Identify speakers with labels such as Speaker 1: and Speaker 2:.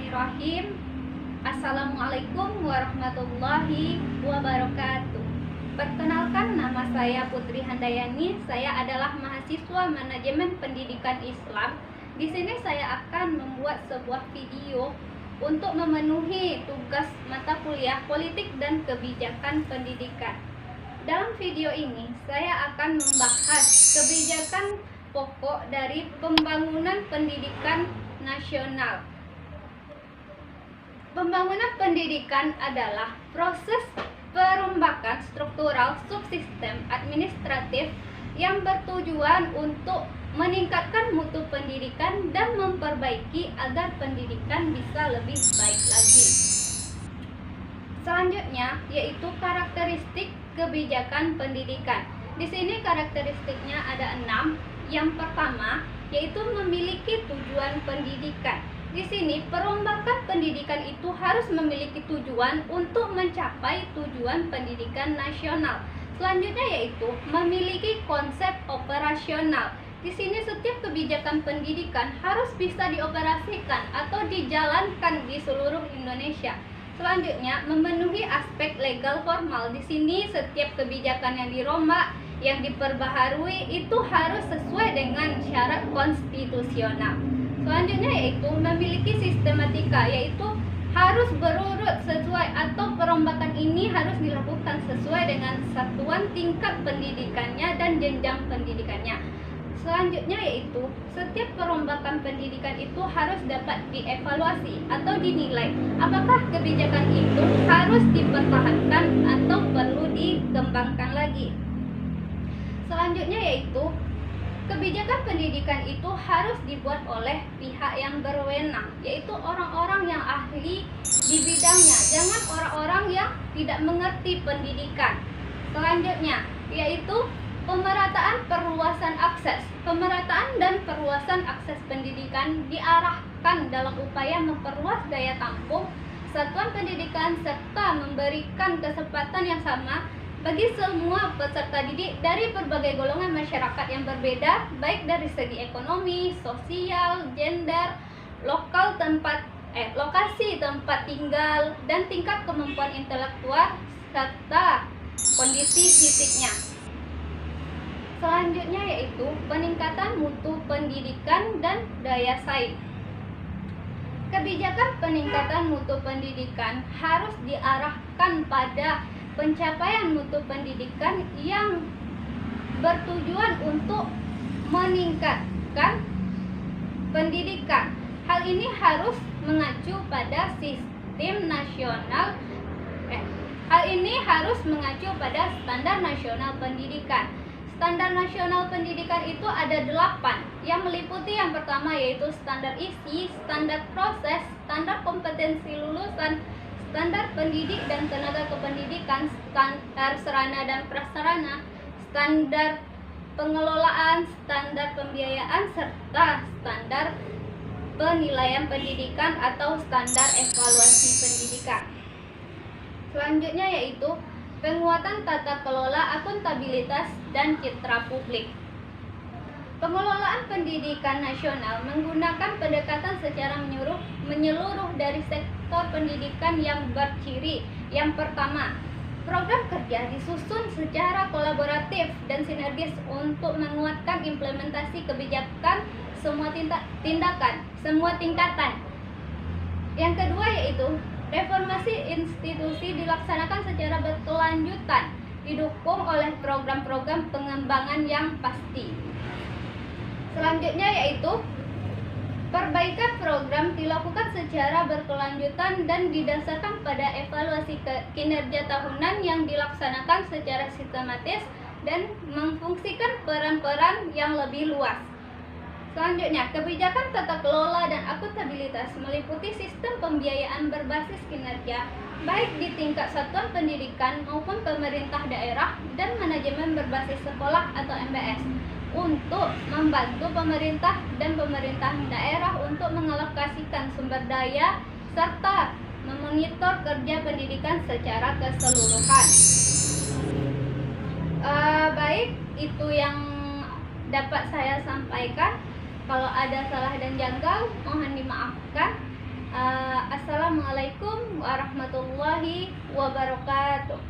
Speaker 1: Bismillahirrahmanirrahim. Assalamualaikum warahmatullahi wabarakatuh. Perkenalkan, nama saya Putri Handayani. Saya adalah mahasiswa Manajemen Pendidikan Islam. Di sini saya akan membuat sebuah video untuk memenuhi tugas mata kuliah Politik dan Kebijakan Pendidikan. Dalam video ini saya akan membahas kebijakan pokok dari pembangunan pendidikan nasional. Pembangunan pendidikan adalah proses perombakan struktural subsistem administratif yang bertujuan untuk meningkatkan mutu pendidikan dan memperbaiki agar pendidikan bisa lebih baik lagi. Selanjutnya yaitu karakteristik kebijakan pendidikan. Di sini karakteristiknya ada 6. Yang pertama yaitu memiliki tujuan pendidikan. Di sini perombakan pendidikan itu harus memiliki tujuan untuk mencapai tujuan pendidikan nasional. Selanjutnya yaitu memiliki konsep operasional. Di sini setiap kebijakan pendidikan harus bisa dioperasikan atau dijalankan di seluruh Indonesia. Selanjutnya memenuhi aspek legal formal. Di sini setiap kebijakan yang dirombak, yang diperbaharui itu harus sesuai dengan syarat konstitusional. Selanjutnya yaitu memiliki sistematika, yaitu harus berurut sesuai atau perombakan ini harus dilakukan sesuai dengan satuan tingkat pendidikannya dan jenjang pendidikannya. Selanjutnya yaitu setiap perombakan pendidikan itu harus dapat dievaluasi atau dinilai apakah kebijakan itu harus dipertahankan atau perlu dikembangkan lagi. Selanjutnya yaitu kebijakan pendidikan itu harus dibuat oleh pihak yang berwenang, yaitu orang-orang yang ahli di bidangnya, jangan orang-orang yang tidak mengerti pendidikan. Selanjutnya yaitu pemerataan perluasan akses. Pemerataan dan perluasan akses pendidikan diarahkan dalam upaya memperluas daya tampung satuan pendidikan serta memberikan kesempatan yang sama bagi semua peserta didik dari berbagai golongan masyarakat yang berbeda, baik dari segi ekonomi, sosial, gender, lokasi tempat tinggal, dan tingkat kemampuan intelektual serta kondisi fisiknya. Selanjutnya yaitu peningkatan mutu pendidikan dan daya saing. Kebijakan peningkatan mutu pendidikan harus diarahkan pada pencapaian mutu pendidikan yang bertujuan untuk meningkatkan pendidikan. Hal ini harus mengacu pada standar nasional pendidikan. Standar nasional pendidikan itu ada 8 yang meliputi yang pertama yaitu standar isi, standar proses, standar kompetensi lulusan, standar pendidik dan tenaga kependidikan, standar sarana dan prasarana, standar pengelolaan, standar pembiayaan, serta standar penilaian pendidikan atau standar evaluasi pendidikan. Selanjutnya yaitu penguatan tata kelola, akuntabilitas, dan citra publik. Pengelolaan pendidikan nasional menggunakan pendekatan secara menyeluruh dari sektor pendidikan yang berciri. Yang pertama, program kerja disusun secara kolaboratif dan sinergis untuk menguatkan implementasi kebijakan semua tingkatan. Yang kedua yaitu reformasi institusi dilaksanakan secara berkelanjutan, didukung oleh program-program pengembangan yang pasti. Selanjutnya yaitu perbaikan program dilakukan secara berkelanjutan dan didasarkan pada evaluasi kinerja tahunan yang dilaksanakan secara sistematis dan memfungsikan peran-peran yang lebih luas. Selanjutnya, kebijakan tata kelola dan akuntabilitas meliputi sistem pembiayaan berbasis kinerja, baik di tingkat satuan pendidikan maupun pemerintah daerah dan manajemen berbasis sekolah atau MBS, untuk membantu pemerintah dan pemerintahan daerah untuk mengalokasikan sumber daya serta memonitor kerja pendidikan secara keseluruhan. Baik, itu yang dapat saya sampaikan. Kalau ada salah dan janggal, mohon dimaafkan. Wassalamualaikum warahmatullahi wabarakatuh.